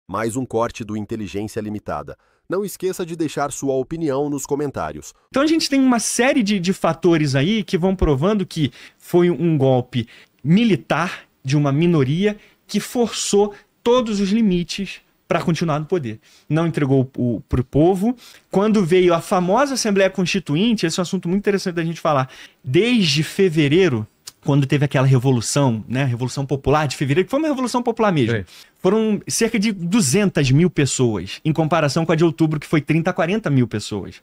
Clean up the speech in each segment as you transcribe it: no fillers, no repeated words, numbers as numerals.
Mais um corte do Inteligência Limitada. Não esqueça de deixar sua opinião nos comentários. Então a gente tem uma série de fatores aí que vão provando que foi um golpe militar de uma minoria que forçou todos os limites para continuar no poder. Não entregou para o povo. Quando veio a famosa Assembleia Constituinte, esse é um assunto muito interessante da gente falar, desde fevereiro, quando teve aquela revolução, né, Revolução Popular de fevereiro, que foi uma revolução popular mesmo. Foram cerca de 200 mil pessoas, em comparação com a de outubro, que foi 30 a 40 mil pessoas.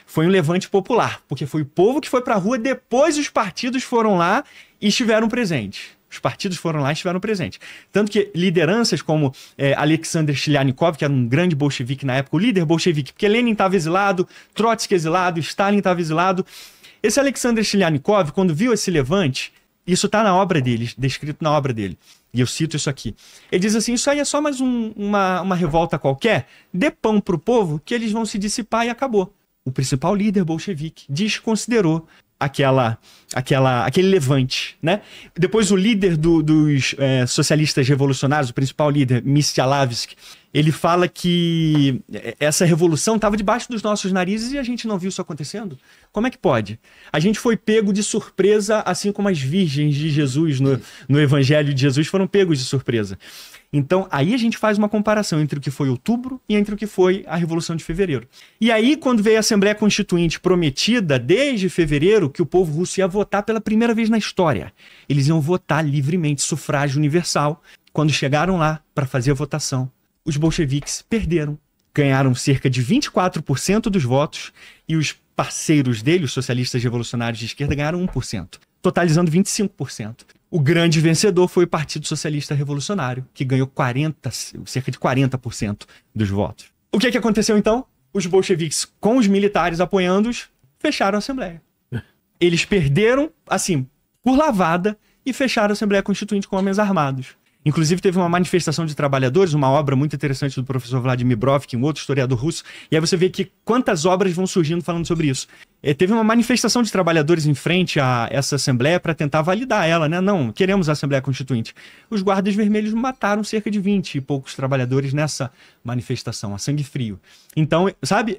Foi um levante popular, porque foi o povo que foi para a rua, depois os partidos foram lá e estiveram presentes. Os partidos foram lá e estiveram presentes. Tanto que lideranças como Alexander Shliapnikov, que era um grande bolchevique na época, o líder bolchevique, porque Lenin estava exilado, Trotsky exilado, Stalin estava exilado. Esse Alexander Shliapnikov, quando viu esse levante, isso está na obra dele, descrito na obra dele. E eu cito isso aqui. Ele diz assim, isso aí é só mais uma revolta qualquer, dê pão para o povo que eles vão se dissipar e acabou. O principal líder bolchevique desconsiderou aquele levante, né? Depois o líder dos socialistas revolucionários, o principal líder, Mystialavsky, ele fala que essa revolução estava debaixo dos nossos narizes e a gente não viu isso acontecendo. Como é que pode? A gente foi pego de surpresa, assim como as virgens de Jesus no Evangelho de Jesus foram pegos de surpresa. Então, aí a gente faz uma comparação entre o que foi outubro e entre o que foi a Revolução de Fevereiro. E aí, quando veio a Assembleia Constituinte prometida, desde fevereiro, que o povo russo ia votar pela primeira vez na história. Eles iam votar livremente, sufrágio universal. Quando chegaram lá para fazer a votação, os bolcheviques perderam. Ganharam cerca de 24% dos votos e os parceiros dele, os socialistas revolucionários de esquerda, ganharam 1%, totalizando 25%. O grande vencedor foi o Partido Socialista Revolucionário, que ganhou cerca de 40% dos votos. O que aconteceu então? Os bolcheviques, com os militares apoiando-os, fecharam a Assembleia. Eles perderam, assim, por lavada, e fecharam a Assembleia Constituinte com homens armados. Inclusive teve uma manifestação de trabalhadores, uma obra muito interessante do professor Vladimir Brovkin, um outro historiador russo, e aí você vê que quantas obras vão surgindo falando sobre isso. Teve uma manifestação de trabalhadores em frente a essa Assembleia para tentar validar ela, né? Não, queremos a Assembleia Constituinte. Os guardas vermelhos mataram cerca de 20 e poucos trabalhadores nessa manifestação, a sangue frio. Então, sabe,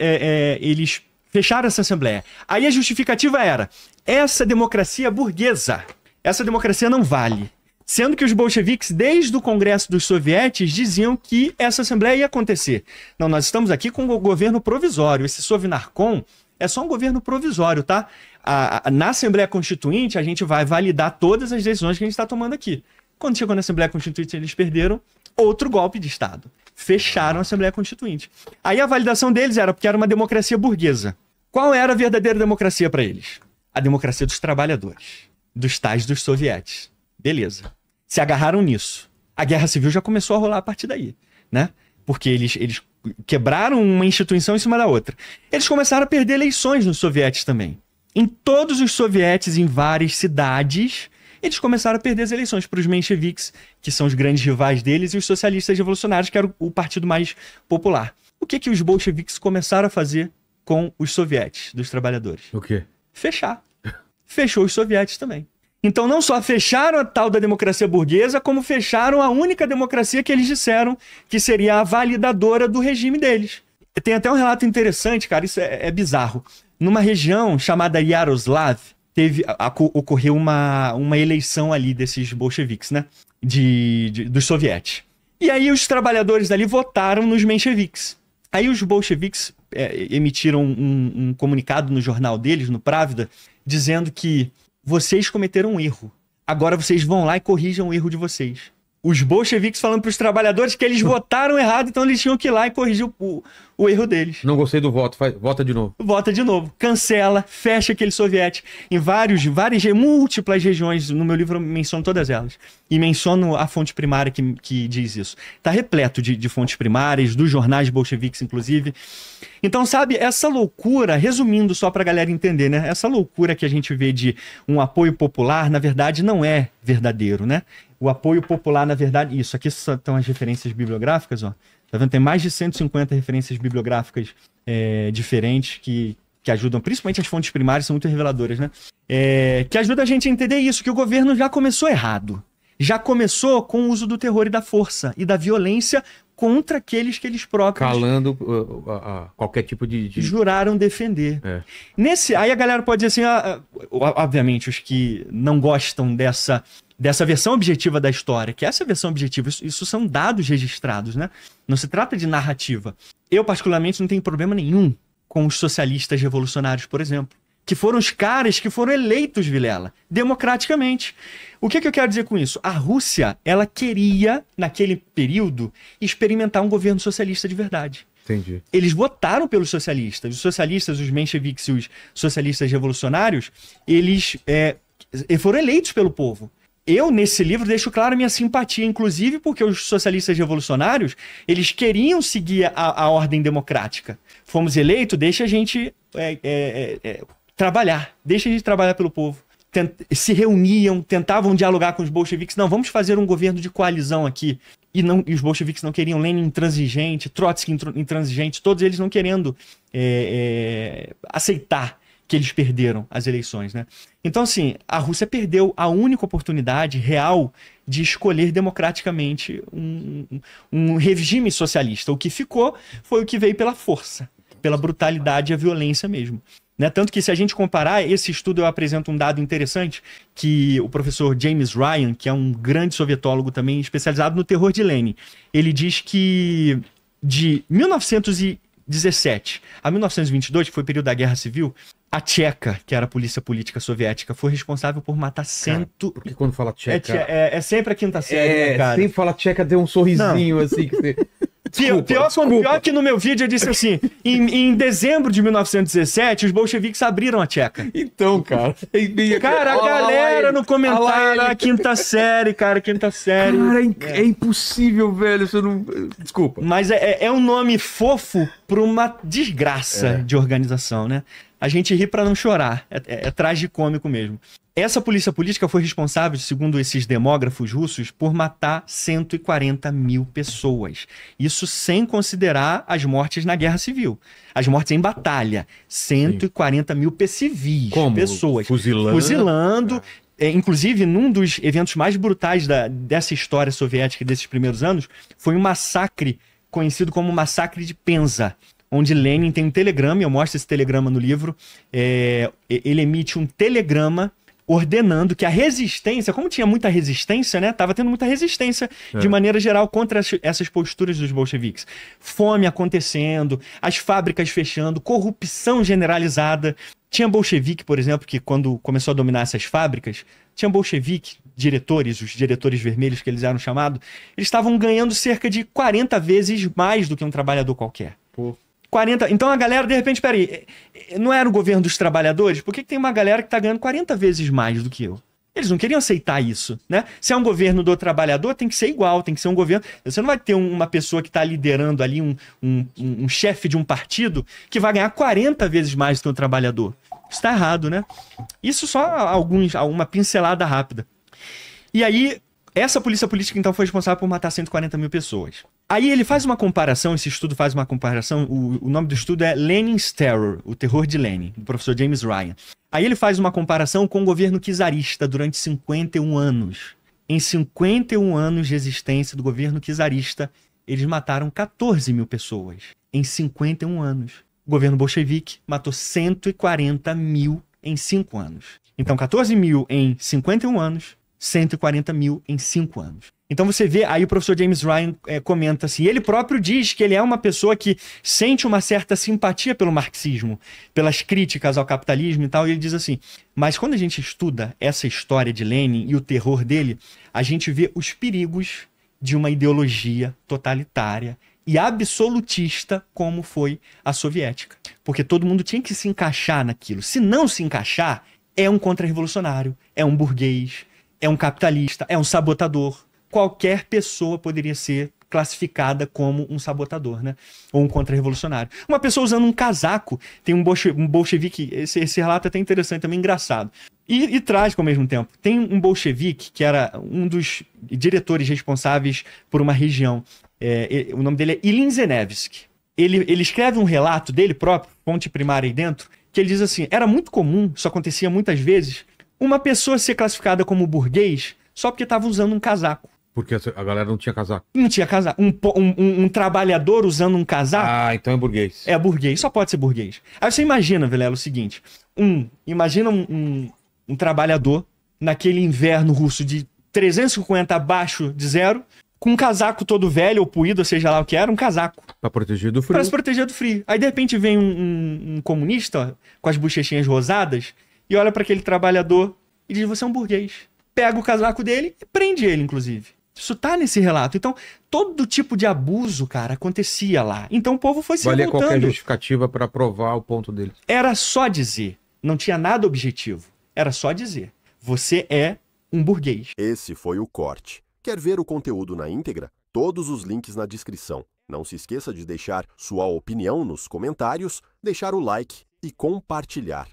eles fecharam essa Assembleia. Aí a justificativa era, essa democracia burguesa, essa democracia não vale. Sendo que os bolcheviques, desde o Congresso dos Sovietes, diziam que essa Assembleia ia acontecer. Não, nós estamos aqui com o governo provisório. Esse Sovnarkom é só um governo provisório, tá? Na Assembleia Constituinte, a gente vai validar todas as decisões que a gente está tomando aqui. Quando chegou na Assembleia Constituinte, eles perderam outro golpe de Estado. Fecharam a Assembleia Constituinte. Aí a validação deles era porque era uma democracia burguesa. Qual era a verdadeira democracia para eles? A democracia dos trabalhadores, dos tais dos sovietes. Beleza. Se agarraram nisso. A guerra civil já começou a rolar a partir daí, né? Porque eles quebraram uma instituição em cima da outra. Eles começaram a perder eleições nos sovietes também. Em todos os sovietes, em várias cidades, eles começaram a perder as eleições para os mencheviques, que são os grandes rivais deles, e os socialistas revolucionários, que era o partido mais popular. O que os bolcheviques começaram a fazer com os sovietes dos trabalhadores? O quê? Fechar. Fechou os sovietes também. Então não só fecharam a tal da democracia burguesa, como fecharam a única democracia que eles disseram que seria a validadora do regime deles. Tem até um relato interessante, cara, isso é bizarro. Numa região chamada Yaroslav, ocorreu uma eleição ali desses bolcheviques, né? Dos sovietes. E aí os trabalhadores ali votaram nos mencheviques. Aí os bolcheviques emitiram um comunicado no jornal deles, no Pravda, dizendo que vocês cometeram um erro. Agora vocês vão lá e corrijam o erro de vocês. Os bolcheviques falando para os trabalhadores que eles votaram errado, então eles tinham que ir lá e corrigir o erro deles. Não gostei do voto, vota de novo. Vota de novo. Cancela, fecha aquele soviete. Em múltiplas regiões, no meu livro eu menciono todas elas. E menciono a fonte primária que diz isso. Está repleto de fontes primárias, dos jornais bolcheviques, inclusive. Então, sabe, essa loucura, resumindo só para a galera entender, né? Essa loucura que a gente vê de um apoio popular, na verdade, não é verdadeiro, né? O apoio popular, na verdade... Isso, aqui estão as referências bibliográficas, ó. Tá vendo? Tem mais de 150 referências bibliográficas diferentes que ajudam, principalmente as fontes primárias, são muito reveladoras, né? Que ajudam a gente a entender isso, que o governo já começou errado. Já começou com o uso do terror e da força e da violência contra aqueles que eles próprios Calando qualquer tipo de... juraram defender. É. Aí a galera pode dizer assim, obviamente, os que não gostam dessa versão objetiva da história, que essa versão objetiva, isso são dados registrados, né? Não se trata de narrativa. Eu, particularmente, não tenho problema nenhum com os socialistas revolucionários, por exemplo, que foram os caras que foram eleitos, Vilela, democraticamente. O que eu quero dizer com isso? A Rússia, ela queria, naquele período, experimentar um governo socialista de verdade. Entendi. Eles votaram pelos socialistas. Os socialistas, os mencheviques e os socialistas revolucionários, eles foram eleitos pelo povo. Eu, nesse livro, deixo claro a minha simpatia, inclusive porque os socialistas revolucionários, eles queriam seguir a ordem democrática. Fomos eleitos, deixa a gente trabalhar, deixa a gente trabalhar pelo povo. Se reuniam, tentavam dialogar com os bolcheviques. Não, vamos fazer um governo de coalizão aqui. E os bolcheviques não queriam, Lenin intransigente, Trotsky intransigente, todos eles não querendo aceitar que eles perderam as eleições, né? Então, assim, a Rússia perdeu a única oportunidade real de escolher democraticamente um regime socialista. O que ficou foi o que veio pela força, pela brutalidade e a violência mesmo. Né? Tanto que, se a gente comparar, esse estudo eu apresento um dado interessante, que o professor James Ryan, que é um grande sovietólogo também especializado no terror de Lenin, ele diz que de 1917 a 1922, que foi o período da Guerra Civil, a Tcheca, que era a polícia política soviética, foi responsável por matar Porque quando fala tcheca... É sempre a quinta série, né, cara? Sempre fala tcheca, deu um sorrisinho assim. Que você... Pior que no meu vídeo eu disse assim, em dezembro de 1917, os bolcheviques abriram a Tcheca. Então, cara... Cara, a galera no comentário, a quinta série, cara, quinta série. Cara, é impossível, velho, você não... Desculpa. Mas é um nome fofo pra uma desgraça de organização, né? A gente ri pra não chorar, é tragicômico mesmo. Essa polícia política foi responsável, segundo esses demógrafos russos, por matar 140 mil pessoas. Isso sem considerar as mortes na Guerra Civil. As mortes em batalha. 140 mil civis. Como? Pessoas. Fuzilando. Inclusive, num dos eventos mais brutais dessa história soviética desses primeiros anos, foi um massacre conhecido como Massacre de Penza, onde Lenin tem um telegrama, e eu mostro esse telegrama no livro. Ele emite um telegrama ordenando que a resistência, como tinha muita resistência, né? Tava tendo muita resistência de maneira geral contra essas posturas dos bolcheviques. Fome acontecendo, as fábricas fechando, corrupção generalizada. Tinha bolchevique, por exemplo, que quando começou a dominar essas fábricas, tinha bolchevique, os diretores vermelhos que eles eram chamados, eles estavam ganhando cerca de 40 vezes mais do que um trabalhador qualquer. Pô. 40. Então a galera, de repente, peraí, não era o governo dos trabalhadores? Por que tem uma galera que tá ganhando 40 vezes mais do que eu? Eles não queriam aceitar isso, né? Se é um governo do trabalhador, tem que ser igual, tem que ser um governo... Você não vai ter uma pessoa que está liderando ali, um chefe de um partido, que vai ganhar 40 vezes mais do que um trabalhador. Isso tá errado, né? Isso só uma pincelada rápida. E aí, essa polícia política, então, foi responsável por matar 140 mil pessoas. Aí ele faz uma comparação, esse estudo faz uma comparação, o nome do estudo é Lenin's Terror, o terror de Lenin, do professor James Ryan. Aí ele faz uma comparação com o governo czarista durante 51 anos. Em 51 anos de existência do governo czarista, eles mataram 14 mil pessoas. Em 51 anos. O governo bolchevique matou 140 mil em 5 anos. Então, 14 mil em 51 anos, 140 mil em 5 anos. Então você vê, aí o professor James Ryan comenta assim, ele próprio diz que ele é uma pessoa que sente uma certa simpatia pelo marxismo, pelas críticas ao capitalismo e tal, e ele diz assim, mas quando a gente estuda essa história de Lenin e o terror dele, a gente vê os perigos de uma ideologia totalitária e absolutista como foi a soviética. Porque todo mundo tinha que se encaixar naquilo. Se não se encaixar, é um contra-revolucionário, é um burguês, é um capitalista, é um sabotador. Qualquer pessoa poderia ser classificada como um sabotador, né? Ou um contra-revolucionário. Uma pessoa usando um casaco, tem um bolchevique, esse relato é até interessante, também engraçado. E trágico ao mesmo tempo. Tem um bolchevique que era um dos diretores responsáveis por uma região. O nome dele é Ilin Zenevsky. Ele escreve um relato dele próprio, fonte primária aí dentro, que ele diz assim, era muito comum, isso acontecia muitas vezes, uma pessoa ser classificada como burguês só porque estava usando um casaco. Porque a galera não tinha casaco. Não tinha casaco. Um trabalhador usando um casaco Ah, então é burguês. é burguês, só pode ser burguês. Aí você imagina, Vilela, o seguinte: imagina um trabalhador naquele inverno russo de 350 abaixo de zero, com um casaco todo velho ou puído, ou seja lá o que era, um casaco. Pra proteger do frio. Pra se proteger do frio. Aí de repente vem um comunista com as bochechinhas rosadas e olha pra aquele trabalhador e diz: você é um burguês. Pega o casaco dele e prende ele, inclusive. Isso tá nesse relato. Então, todo tipo de abuso, cara, acontecia lá. Então o povo foi se Valia revoltando. qualquer justificativa pra provar o ponto dele. Era só dizer. Não tinha nada objetivo. Era só dizer: você é um burguês. Esse foi o corte. Quer ver o conteúdo na íntegra? Todos os links na descrição. Não se esqueça de deixar sua opinião nos comentários, deixar o like e compartilhar.